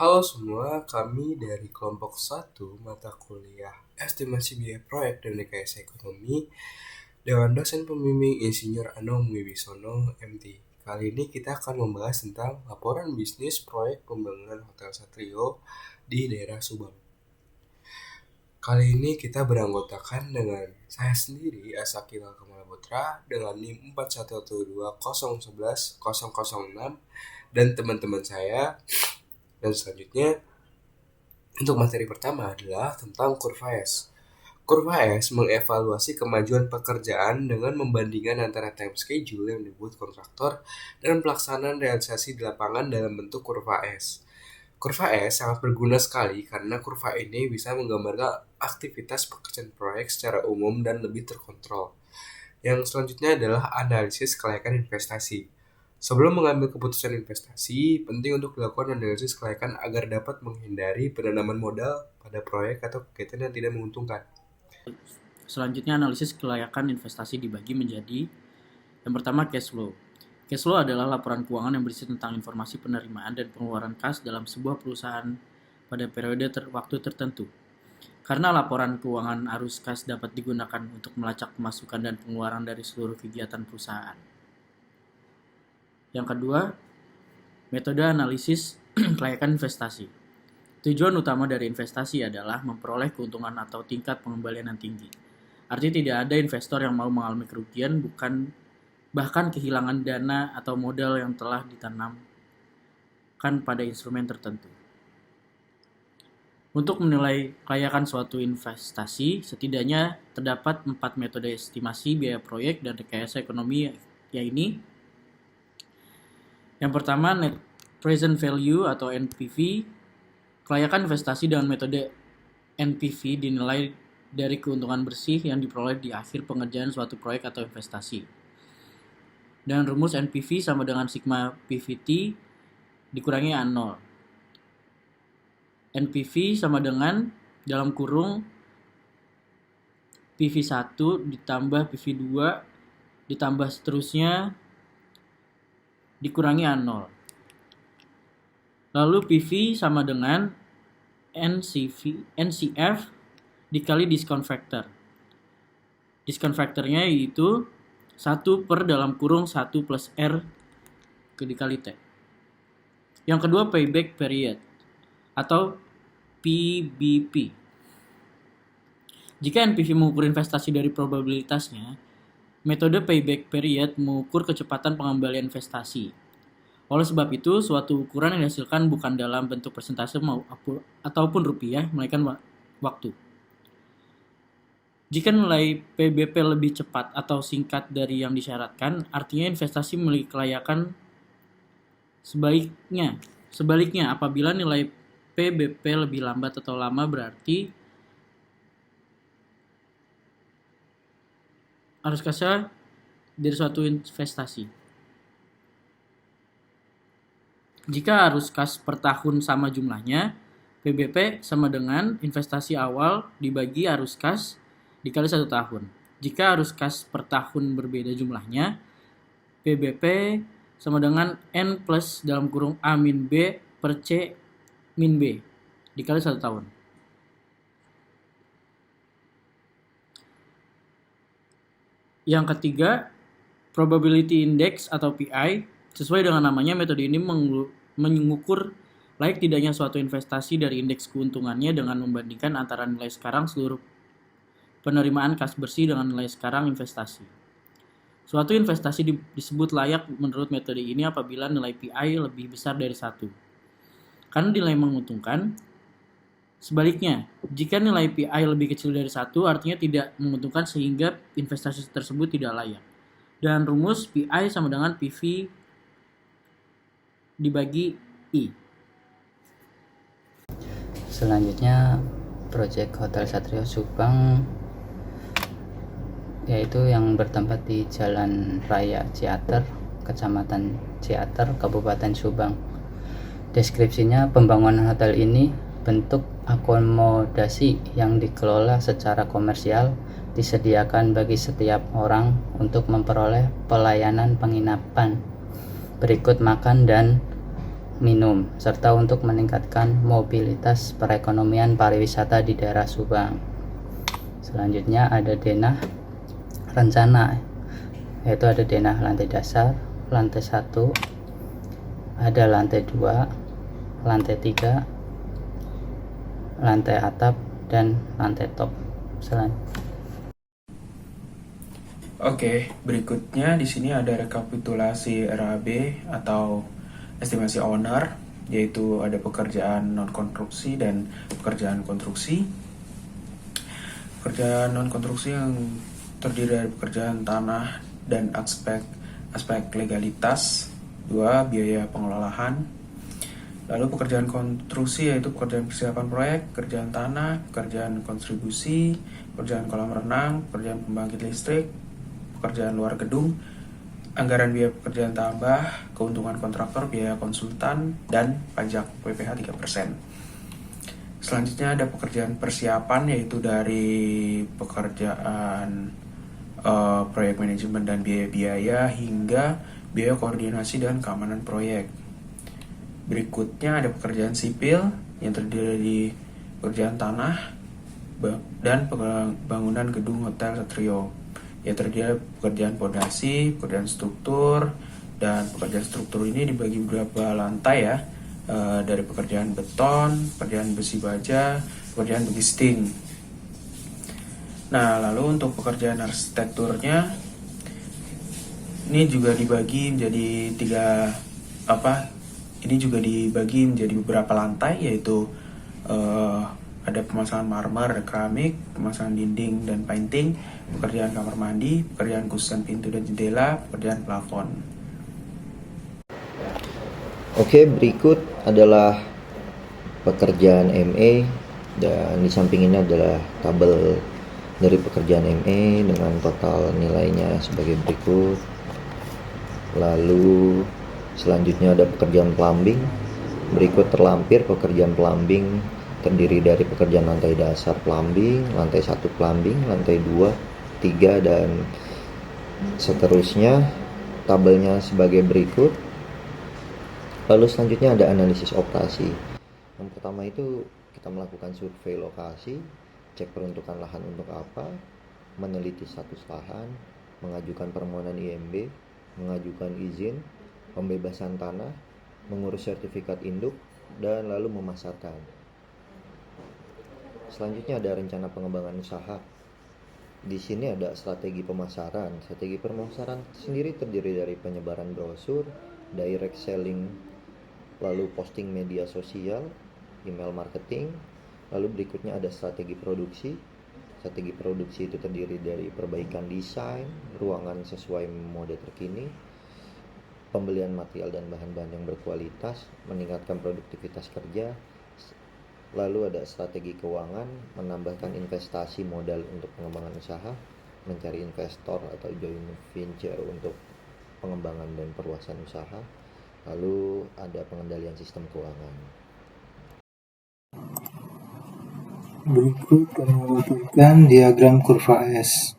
Halo semua, kami dari kelompok 1 mata kuliah Estimasi Biaya Proyek dan Rekayasa Ekonomi dengan dosen pembimbing Insinyur Anom Wibisono, MT. Kali ini kita akan membahas tentang laporan bisnis proyek pembangunan Hotel Satrio di daerah Subang. Kali ini kita beranggotakan dengan saya sendiri, Asakila Kamala Putra, dengan NIM 4112011006 dan teman-teman saya. Dan selanjutnya, untuk materi pertama adalah tentang kurva S. Kurva S mengevaluasi kemajuan pekerjaan dengan membandingkan antara time schedule yang dibuat kontraktor dan pelaksanaan realisasi di lapangan dalam bentuk kurva S. Kurva S sangat berguna sekali karena kurva ini bisa menggambarkan aktivitas pekerjaan proyek secara umum dan lebih terkontrol. Yang selanjutnya adalah analisis kelayakan investasi. Sebelum mengambil keputusan investasi, penting untuk dilakukan analisis kelayakan agar dapat menghindari penanaman modal pada proyek atau kegiatan yang tidak menguntungkan. Selanjutnya, analisis kelayakan investasi dibagi menjadi yang pertama, cash flow. Cash flow adalah laporan keuangan yang berisi tentang informasi penerimaan dan pengeluaran kas dalam sebuah perusahaan pada periode waktu tertentu. Karena laporan keuangan arus kas dapat digunakan untuk melacak pemasukan dan pengeluaran dari seluruh kegiatan perusahaan. Yang kedua, metode analisis kelayakan investasi. Tujuan utama dari investasi adalah memperoleh keuntungan atau tingkat pengembalian yang tinggi. Artinya tidak ada investor yang mau mengalami kerugian, bahkan kehilangan dana atau modal yang telah ditanamkan pada instrumen tertentu. Untuk menilai kelayakan suatu investasi, setidaknya terdapat 4 metode estimasi biaya proyek dan rekayasa ekonomi, yaitu yang pertama, net present value atau NPV. Kelayakan investasi dengan metode NPV dinilai dari keuntungan bersih yang diperoleh di akhir pengerjaan suatu proyek atau investasi. Dan rumus NPV sama dengan sigma PVT dikurangi A0. NPV sama dengan dalam kurung PV1 ditambah PV2 ditambah seterusnya dikurangi A0. Lalu PV sama dengan NCF dikali discount factor. Discount factornya yaitu 1 per dalam kurung 1 plus R dikali T. Yang kedua, payback period atau PBP. Jika NPV mengukur investasi dari probabilitasnya, metode payback period mengukur kecepatan pengembalian investasi. Oleh sebab itu, suatu ukuran yang dihasilkan bukan dalam bentuk persentase ataupun rupiah, melainkan waktu. Jika nilai PBP lebih cepat atau singkat dari yang disyaratkan, artinya investasi memiliki kelayakan. Sebaliknya, apabila nilai PBP lebih lambat atau lama, berarti arus kasnya dari suatu investasi. Jika arus kas per tahun sama jumlahnya, PBP sama dengan investasi awal dibagi arus kas dikali 1 tahun. Jika arus kas per tahun berbeda jumlahnya, PBP sama dengan N plus dalam kurung A min B per C min B dikali 1 tahun. Yang ketiga, probability index atau PI. Sesuai dengan namanya, metode ini mengukur layak tidaknya suatu investasi dari indeks keuntungannya dengan membandingkan antara nilai sekarang seluruh penerimaan kas bersih dengan nilai sekarang investasi. Suatu investasi disebut layak menurut metode ini apabila nilai PI lebih besar dari 1. Karena nilai menguntungkan. Sebaliknya, jika nilai PI lebih kecil dari 1, artinya tidak menguntungkan sehingga investasi tersebut tidak layak. Dan rumus PI sama dengan PV dibagi I. Selanjutnya, proyek Hotel Satrio Subang, yaitu yang bertempat di Jalan Raya Ciater, Kecamatan Ciater, Kabupaten Subang. Deskripsinya, pembangunan hotel ini bentuk akomodasi yang dikelola secara komersial, disediakan bagi setiap orang untuk memperoleh pelayanan penginapan berikut makan dan minum, serta untuk meningkatkan mobilitas perekonomian pariwisata di daerah Subang. Selanjutnya ada denah rencana, yaitu ada denah lantai dasar, lantai 1, ada lantai 2, lantai 3, lantai atap, dan lantai top. Oke, berikutnya di sini ada rekapitulasi RAB atau estimasi owner, yaitu ada pekerjaan non-konstruksi dan pekerjaan konstruksi. Pekerjaan non-konstruksi yang terdiri dari pekerjaan tanah dan aspek legalitas. 2. Biaya pengelolaan. Lalu pekerjaan konstruksi yaitu pekerjaan persiapan proyek, pekerjaan tanah, pekerjaan kontribusi, pekerjaan kolam renang, pekerjaan pembangkit listrik, pekerjaan luar gedung, anggaran biaya pekerjaan tambah, keuntungan kontraktor, biaya konsultan, dan pajak PPh 3%. Selanjutnya ada pekerjaan persiapan, yaitu dari pekerjaan proyek manajemen dan biaya-biaya hingga biaya koordinasi dan keamanan proyek. Berikutnya ada pekerjaan sipil yang terdiri dari pekerjaan tanah dan bangunan gedung hotel Satrio. Ya, terdiri dari pekerjaan pondasi, pekerjaan struktur, dan pekerjaan struktur ini dibagi beberapa lantai ya, dari pekerjaan beton, pekerjaan besi baja, pekerjaan begisting. Nah, lalu untuk pekerjaan arsitekturnya ini juga dibagi menjadi beberapa lantai, yaitu ada pemasangan marmer, keramik, pemasangan dinding dan painting, pekerjaan kamar mandi, pekerjaan khususan pintu dan jendela, pekerjaan plafon. Oke, berikut adalah pekerjaan ME, dan di samping ini adalah tabel dari pekerjaan ME dengan total nilainya sebagai berikut. Lalu selanjutnya ada pekerjaan plumbing. Berikut terlampir pekerjaan plumbing terdiri dari pekerjaan lantai dasar plumbing, lantai 1 plumbing, lantai 2, 3, dan seterusnya. Tabelnya sebagai berikut. Lalu selanjutnya ada analisis operasi. Yang pertama itu kita melakukan survei lokasi, cek peruntukan lahan untuk apa, meneliti status lahan, mengajukan permohonan IMB, mengajukan izin, pembebasan tanah, mengurus sertifikat induk, dan lalu memasarkan. Selanjutnya ada rencana pengembangan usaha. Di sini ada strategi pemasaran. Strategi pemasaran sendiri terdiri dari penyebaran brosur, direct selling, lalu posting media sosial, email marketing. Lalu berikutnya ada strategi produksi. Strategi produksi itu terdiri dari perbaikan desain, ruangan sesuai mode terkini, pembelian material dan bahan-bahan yang berkualitas, meningkatkan produktivitas kerja. Lalu ada strategi keuangan, menambahkan investasi modal untuk pengembangan usaha, mencari investor atau joint venture untuk pengembangan dan perluasan usaha. Lalu ada pengendalian sistem keuangan. Berikut kami membutuhkan diagram kurva S.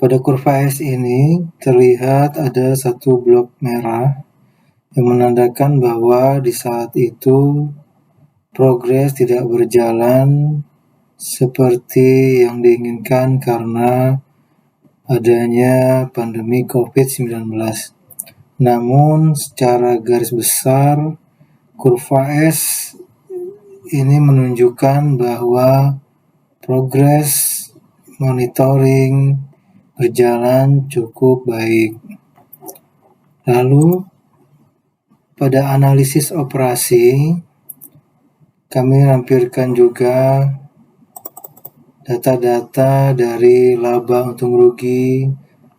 Pada kurva S ini terlihat ada satu blok merah yang menandakan bahwa di saat itu progres tidak berjalan seperti yang diinginkan karena adanya pandemi COVID-19. Namun secara garis besar kurva S ini menunjukkan bahwa progres monitoring berjalan cukup baik. Lalu pada analisis operasi kami lampirkan juga data-data dari laba untung rugi,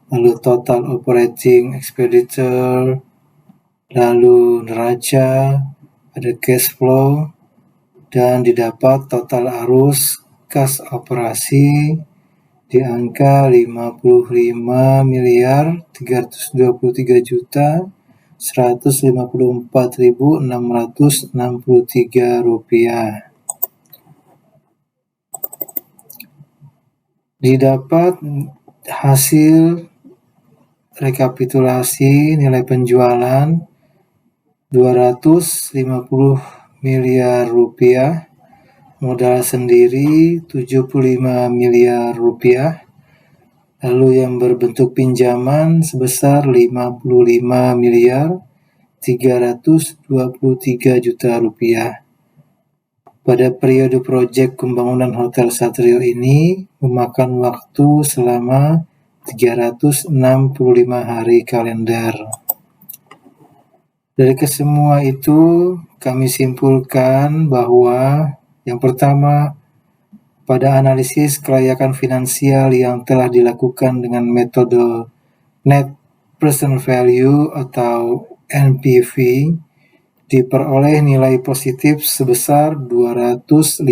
lalu total operating expenditure, lalu neraca, ada cash flow, dan didapat total arus kas operasi di angka 55.323.154.663 rupiah. Didapat hasil rekapitulasi nilai penjualan 250 miliar rupiah, modal sendiri 75 miliar rupiah, lalu yang berbentuk pinjaman sebesar 55 miliar 323 juta rupiah. Pada periode proyek pembangunan Hotel Satrio ini memakan waktu selama 365 hari kalender. Dari kesemua itu, kami simpulkan bahwa yang pertama, pada analisis kelayakan finansial yang telah dilakukan dengan metode Net Present Value atau NPV, diperoleh nilai positif sebesar 250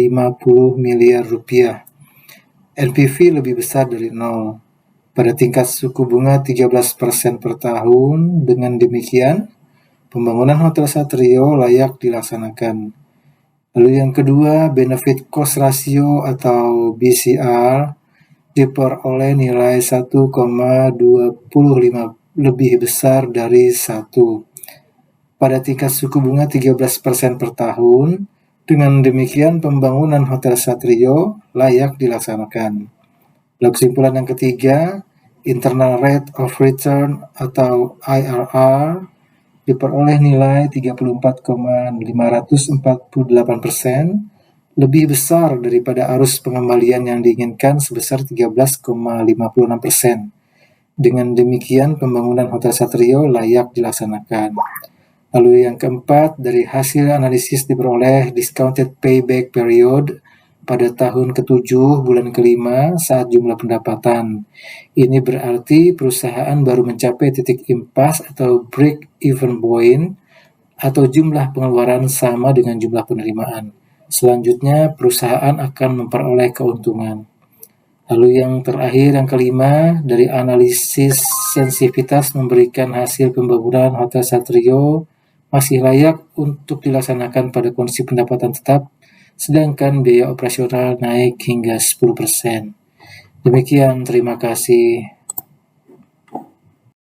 miliar rupiah. NPV lebih besar dari 0. Pada tingkat suku bunga 13% per tahun, dengan demikian, pembangunan Hotel Satrio layak dilaksanakan. Lalu yang kedua, benefit cost ratio atau BCR diperoleh nilai 1,25 lebih besar dari 1. Pada tingkat suku bunga 13% per tahun, dengan demikian pembangunan Hotel Satrio layak dilaksanakan. Lalu kesimpulan yang ketiga, internal rate of return atau IRR diperoleh nilai 34,548%, lebih besar daripada arus pengembalian yang diinginkan sebesar 13,56%. Dengan demikian pembangunan Hotel Satrio layak dilaksanakan. Lalu yang keempat, dari hasil analisis diperoleh discounted payback period pada tahun ke-7 bulan ke-5 saat jumlah pendapatan. Ini berarti perusahaan baru mencapai titik impas atau break even point atau jumlah pengeluaran sama dengan jumlah penerimaan. Selanjutnya perusahaan akan memperoleh keuntungan. Lalu yang terakhir, yang kelima, dari analisis sensitivitas memberikan hasil pembangunan Hotel Satrio masih layak untuk dilaksanakan pada kondisi pendapatan tetap, sedangkan biaya operasional naik hingga 10%. Demikian, terima kasih.